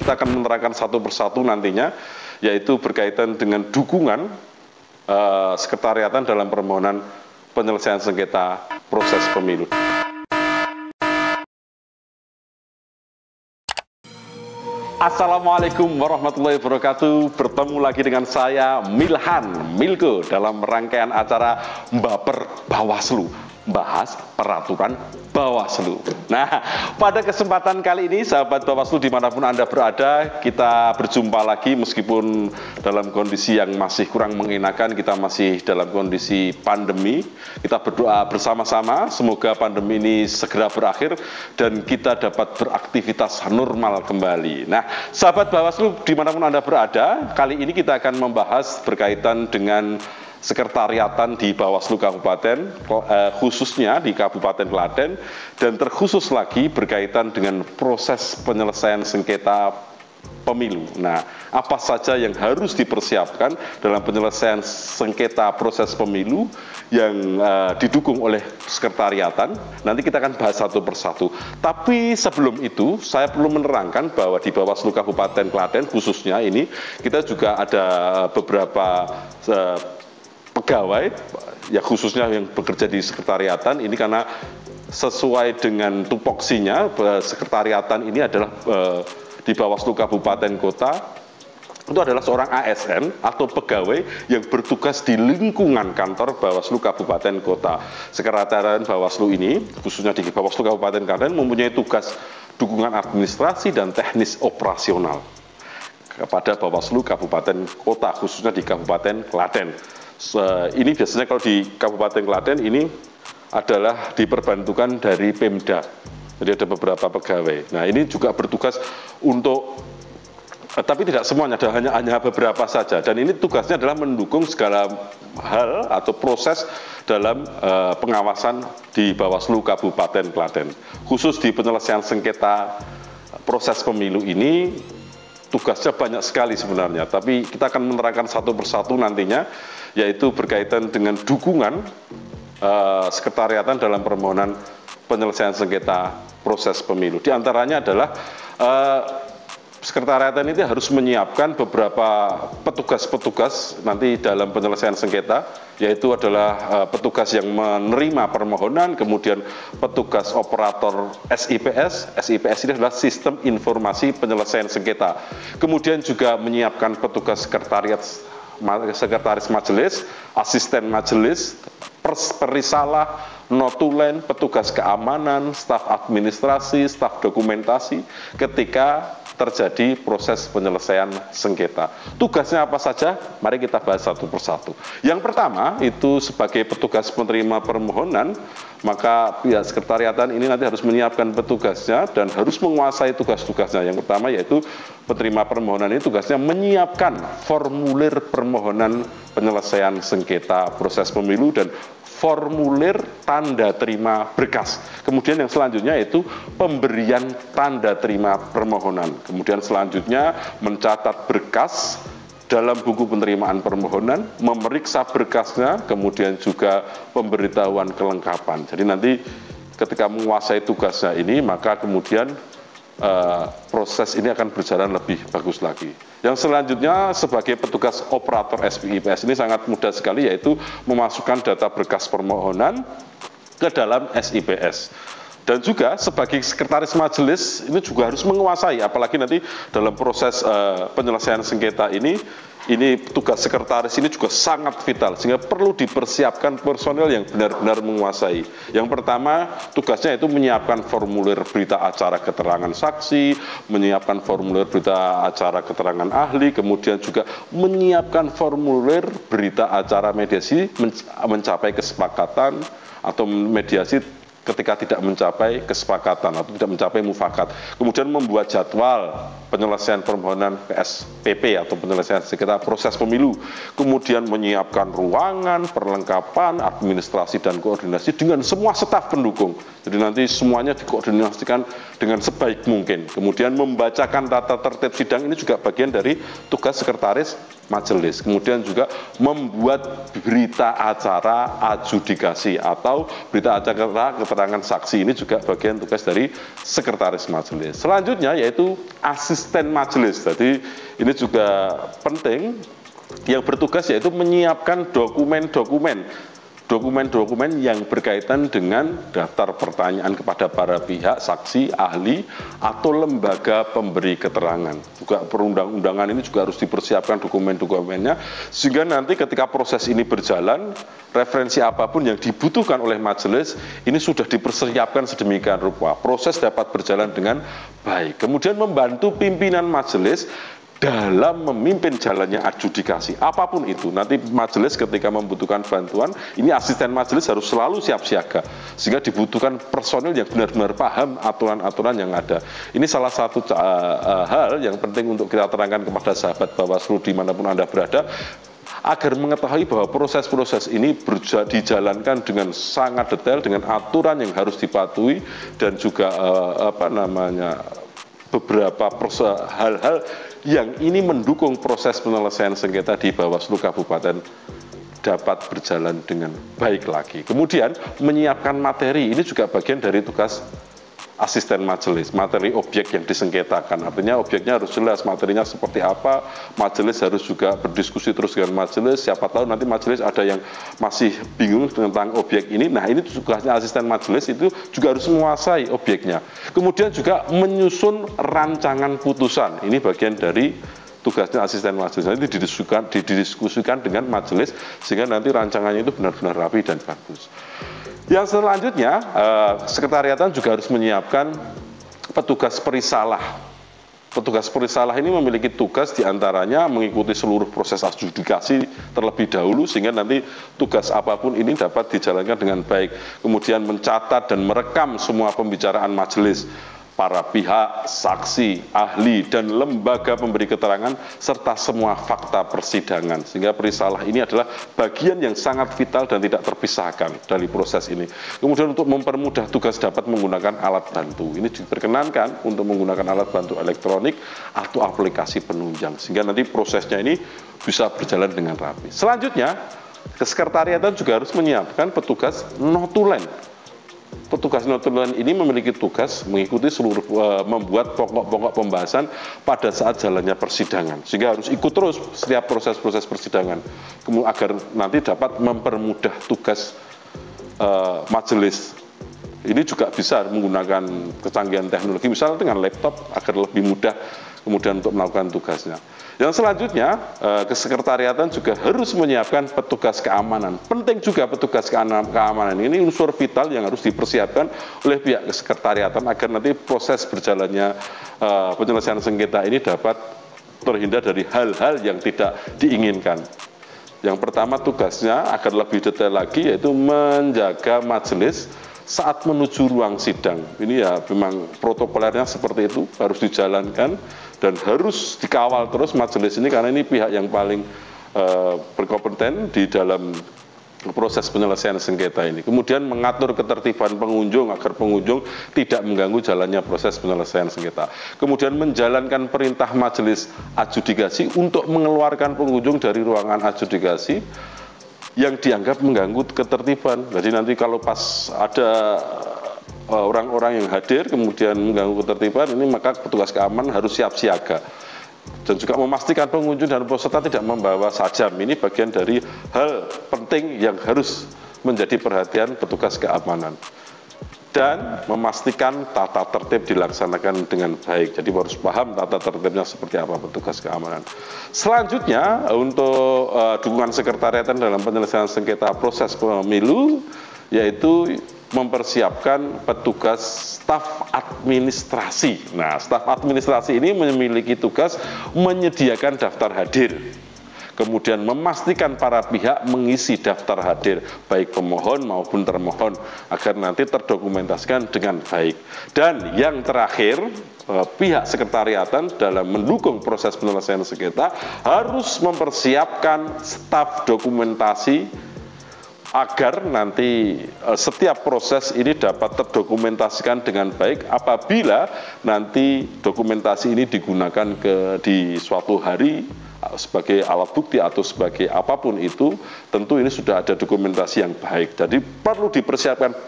kita akan menerangkan satu persatu nantinya, yaitu berkaitan dengan dukungan sekretariatan dalam permohonan penyelesaian sengketa proses pemilu. Assalamualaikum warahmatullahi wabarakatuh. Bertemu lagi dengan saya Milko dalam rangkaian acara Baper Bawaslu, bahas peraturan Bawaslu. Nah, pada kesempatan kali ini sahabat Bawaslu dimanapun Anda berada, kita berjumpa lagi meskipun dalam kondisi yang masih kurang mengenakan. Kita masih dalam kondisi pandemi. Kita berdoa bersama-sama semoga pandemi ini segera berakhir dan kita dapat beraktivitas normal kembali. Nah, sahabat Bawaslu dimanapun Anda berada, kali ini kita akan membahas berkaitan dengan sekretariatan di Bawaslu Kabupaten, khususnya di Kabupaten Klaten, dan terkhusus lagi berkaitan dengan proses penyelesaian sengketa pemilu. Nah, apa saja yang harus dipersiapkan dalam penyelesaian sengketa proses pemilu yang didukung oleh sekretariatan? Nanti kita akan bahas satu persatu. Tapi sebelum itu, saya perlu menerangkan bahwa di Bawaslu Kabupaten Klaten khususnya ini, kita juga ada beberapa pegawai, ya khususnya yang bekerja di sekretariatan ini, karena sesuai dengan tupoksinya, sekretariatan ini adalah di Bawaslu Kabupaten Kota itu adalah seorang ASN atau pegawai yang bertugas di lingkungan kantor Bawaslu Kabupaten Kota. Sekretariat Bawaslu ini, khususnya di Bawaslu Kabupaten Klaten, mempunyai tugas dukungan administrasi dan teknis operasional kepada Bawaslu Kabupaten Kota, khususnya di Kabupaten Klaten. Ini biasanya kalau di Kabupaten Klaten ini adalah diperbantukan dari Pemda. Jadi ada beberapa pegawai. Nah, ini juga bertugas untuk, tapi tidak semuanya, hanya beberapa saja. Dan ini tugasnya adalah mendukung segala hal atau proses dalam pengawasan di Bawaslu Kabupaten Klaten. Khusus di penyelesaian sengketa proses pemilu ini, tugasnya banyak sekali sebenarnya. Tapi kita akan menerangkan satu persatu nantinya, yaitu berkaitan dengan dukungan sekretariatan dalam permohonan penyelesaian sengketa proses pemilu. Di antaranya adalah sekretariatan ini harus menyiapkan beberapa petugas-petugas nanti dalam penyelesaian sengketa, yaitu adalah petugas yang menerima permohonan, kemudian petugas operator SIPS. SIPS ini adalah Sistem Informasi Penyelesaian Sengketa. Kemudian juga menyiapkan petugas sekretaris majelis, asisten majelis, perisalah, notulen, petugas keamanan, staf administrasi, staf dokumentasi ketika terjadi proses penyelesaian sengketa. Tugasnya apa saja? Mari kita bahas satu persatu. Yang pertama itu sebagai petugas penerima permohonan, maka pihak sekretariatan ini nanti harus menyiapkan petugasnya dan harus menguasai tugas-tugasnya. Yang pertama yaitu penerima permohonan ini tugasnya menyiapkan formulir permohonan penyelesaian sengketa proses pemilu dan formulir tanda terima berkas. Kemudian yang selanjutnya itu pemberian tanda terima permohonan. Kemudian selanjutnya mencatat berkas dalam buku penerimaan permohonan, memeriksa berkasnya, kemudian juga pemberitahuan kelengkapan. Jadi nanti ketika menguasai tugasnya ini, maka kemudian proses ini akan berjalan lebih bagus lagi. Yang selanjutnya sebagai petugas operator SIPS ini sangat mudah sekali, yaitu memasukkan data berkas permohonan ke dalam SIPS. Dan juga sebagai sekretaris majelis ini juga harus menguasai, apalagi nanti dalam proses penyelesaian sengketa ini tugas sekretaris ini juga sangat vital, sehingga perlu dipersiapkan personel yang benar-benar menguasai. Yang pertama tugasnya itu menyiapkan formulir berita acara keterangan saksi, menyiapkan formulir berita acara keterangan ahli, kemudian juga menyiapkan formulir berita acara mediasi mencapai kesepakatan atau mediasi ketika tidak mencapai kesepakatan atau tidak mencapai mufakat. Kemudian membuat jadwal penyelesaian permohonan PSPP atau penyelesaian sengketa proses pemilu. Kemudian menyiapkan ruangan, perlengkapan, administrasi dan koordinasi dengan semua staf pendukung. Jadi nanti semuanya dikoordinasikan dengan sebaik mungkin. Kemudian membacakan tata tertib sidang ini juga bagian dari tugas sekretaris majelis. Kemudian juga membuat berita acara adjudikasi atau berita acara keterangan saksi ini juga bagian tugas dari sekretaris majelis. Selanjutnya yaitu asisten majelis. Jadi ini juga penting, yang bertugas yaitu menyiapkan dokumen-dokumen yang berkaitan dengan daftar pertanyaan kepada para pihak, saksi, ahli, atau lembaga pemberi keterangan. Juga perundang-undangan ini juga harus dipersiapkan dokumen-dokumennya, sehingga nanti ketika proses ini berjalan, referensi apapun yang dibutuhkan oleh majelis, ini sudah dipersiapkan sedemikian rupa. Proses dapat berjalan dengan baik. Kemudian membantu pimpinan majelis dalam memimpin jalannya adjudikasi, apapun itu. Nanti majelis ketika membutuhkan bantuan, ini asisten majelis harus selalu siap siaga, sehingga dibutuhkan personil yang benar-benar paham aturan-aturan yang ada. Ini salah satu hal yang penting untuk kita terangkan kepada sahabat Bawaslu dimanapun Anda berada, agar mengetahui bahwa proses-proses ini dijalankan dengan sangat detail, dengan aturan yang harus dipatuhi, dan juga beberapa hal-hal yang ini mendukung proses penyelesaian sengketa di Bawaslu Kabupaten dapat berjalan dengan baik lagi. Kemudian menyiapkan materi, ini juga bagian dari tugas asisten majelis, materi objek yang disengketakan. Artinya objeknya harus jelas, materinya seperti apa, majelis harus juga berdiskusi terus dengan majelis, siapa tahu nanti majelis ada yang masih bingung tentang objek ini. Nah, ini tugasnya asisten majelis, itu juga harus menguasai objeknya. Kemudian juga menyusun rancangan putusan, ini bagian dari tugasnya asisten majelis. Nanti didiskusikan dengan majelis, sehingga nanti rancangannya itu benar-benar rapi dan bagus. Yang selanjutnya, sekretariatan juga harus menyiapkan petugas perisalah. Petugas perisalah ini memiliki tugas diantaranya mengikuti seluruh proses adjudikasi terlebih dahulu, sehingga nanti tugas apapun ini dapat dijalankan dengan baik. Kemudian mencatat dan merekam semua pembicaraan majelis, para pihak, saksi, ahli, dan lembaga pemberi keterangan, serta semua fakta persidangan. Sehingga perisalah ini adalah bagian yang sangat vital dan tidak terpisahkan dari proses ini. Kemudian untuk mempermudah tugas dapat menggunakan alat bantu. Ini diperkenankan untuk menggunakan alat bantu elektronik atau aplikasi penunjang, sehingga nanti prosesnya ini bisa berjalan dengan rapi. Selanjutnya, kesekretariatan juga harus menyiapkan petugas notulen. Petugas notulen ini memiliki tugas mengikuti seluruh membuat pokok-pokok pembahasan pada saat jalannya persidangan, sehingga harus ikut terus setiap proses-proses persidangan agar nanti dapat mempermudah tugas majelis. Ini juga bisa menggunakan kecanggihan teknologi, misalnya dengan laptop, agar lebih mudah kemudian untuk melakukan tugasnya. Yang selanjutnya, kesekretariatan juga harus menyiapkan petugas keamanan. Penting juga petugas keamanan ini unsur vital yang harus dipersiapkan oleh pihak kesekretariatan agar nanti proses berjalannya penyelesaian sengketa ini dapat terhindar dari hal-hal yang tidak diinginkan. Yang pertama tugasnya agar lebih detail lagi, yaitu menjaga majelis saat menuju ruang sidang. Ini ya memang protokolernya seperti itu, harus dijalankan dan harus dikawal terus majelis ini, karena ini pihak yang paling berkompeten di dalam proses penyelesaian sengketa ini. Kemudian mengatur ketertiban pengunjung agar pengunjung tidak mengganggu jalannya proses penyelesaian sengketa. Kemudian menjalankan perintah majelis adjudikasi untuk mengeluarkan pengunjung dari ruangan adjudikasi yang dianggap mengganggu ketertiban. Jadi nanti kalau pas ada orang-orang yang hadir kemudian mengganggu ketertiban ini, maka petugas keamanan harus siap siaga. Dan juga memastikan pengunjung dan peserta tidak membawa sajam. Ini bagian dari hal penting yang harus menjadi perhatian petugas keamanan. Dan memastikan tata tertib dilaksanakan dengan baik. Jadi harus paham tata tertibnya seperti apa petugas keamanan. Selanjutnya, untuk dukungan sekretariatan dalam penyelesaian sengketa proses pemilu, yaitu mempersiapkan petugas staf administrasi. Nah, staf administrasi ini memiliki tugas menyediakan daftar hadir, kemudian memastikan para pihak mengisi daftar hadir, baik pemohon maupun termohon, agar nanti terdokumentasikan dengan baik. Dan yang terakhir, pihak sekretariatan dalam mendukung proses penyelesaian sengketa harus mempersiapkan staf dokumentasi agar nanti setiap proses ini dapat terdokumentasikan dengan baik apabila nanti dokumentasi ini digunakan di suatu hari sebagai alat bukti atau sebagai apapun itu, tentu ini sudah ada dokumentasi yang baik. Jadi perlu dipersiapkan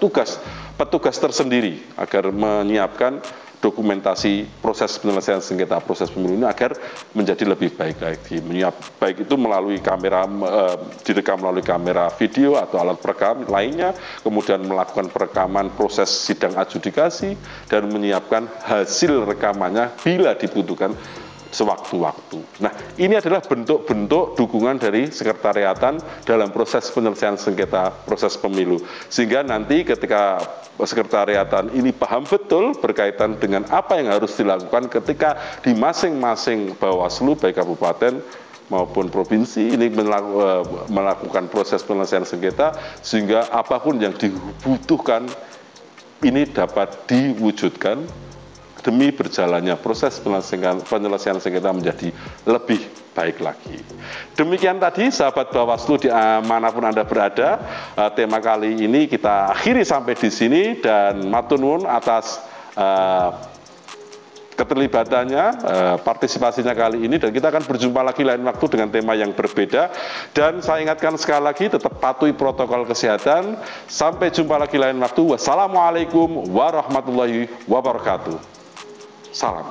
petugas tersendiri agar menyiapkan dokumentasi proses penyelesaian sengketa proses pemilu ini agar menjadi lebih baik lagi. Baik itu melalui kamera, direkam melalui kamera video atau alat perekam lainnya, kemudian melakukan perekaman proses sidang adjudikasi dan menyiapkan hasil rekamannya bila dibutuhkan sewaktu-waktu. Nah, ini adalah bentuk-bentuk dukungan dari sekretariatan dalam proses penyelesaian sengketa proses pemilu. Sehingga nanti ketika sekretariatan ini paham betul berkaitan dengan apa yang harus dilakukan ketika di masing-masing Bawaslu, baik kabupaten maupun provinsi ini melakukan proses penyelesaian sengketa, sehingga apapun yang dibutuhkan ini dapat diwujudkan demi berjalannya proses penyelesaian sengketa menjadi lebih baik lagi. Demikian tadi sahabat Bawaslu dimanapun Anda berada, tema kali ini kita akhiri sampai di sini, dan matur nuwun atas keterlibatannya, partisipasinya kali ini, dan kita akan berjumpa lagi lain waktu dengan tema yang berbeda. Dan saya ingatkan sekali lagi, tetap patuhi protokol kesehatan. Sampai jumpa lagi lain waktu. Wassalamualaikum warahmatullahi wabarakatuh. Salam.